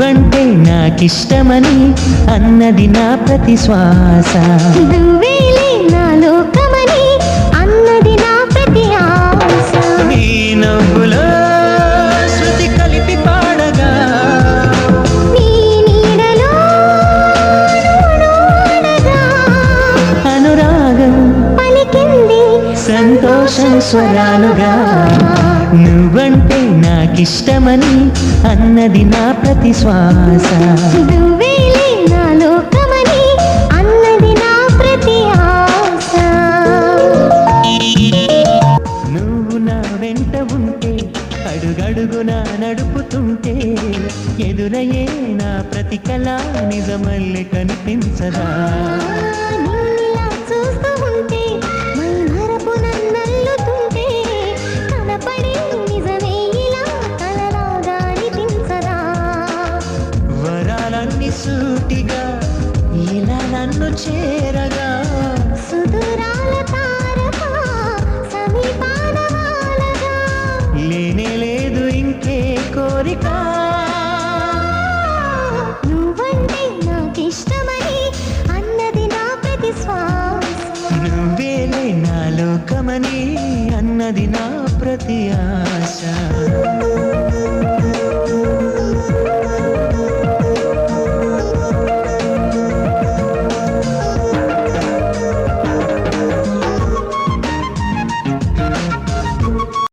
నువ్వంటే నాకిష్టమని అన్నది నా ప్రతి శ్వాస. నువ్వేలే నా లోకమని అన్నది నా ప్రతి ఆశ. నీ నవ్వులో శృతి కలిపి పాడగా నీ నీడలో నూనూనగా అనురాగం పలికింది సంతోషం స్వరాలుగా. నువ్వంటే నాకిష్టమని అన్నది నా ప్రతి శ్వాస. నువ్వేలే నా లోకమని అన్నది నా ప్రతి ఆశ. నువ్వు నా వెంట ఉంటే అడుగడుగునా నడుపుతుంటే ఎదురయ్యే నా ప్రతి కళ నిజమల్లె కనిపించదా. నిన్నిలా చూస్తూ ఉంటే మైమరపు నన్నల్లుతుంటే కనపడే నిజమే ఇలా కలలాగా అనిపించదా. వరాలన్నీ సూటిగా ఇలా నన్ను చేరగా సుదూరాల తారక సమీపాన వాలగా లేనే లేదు ఇంకే కోరిక. నువ్వంటే నాకిష్టమని అన్నది నా ప్రతి శ్వాస. నువ్వేలే నా లోకమని అన్నది నా ప్రతి ఆశ.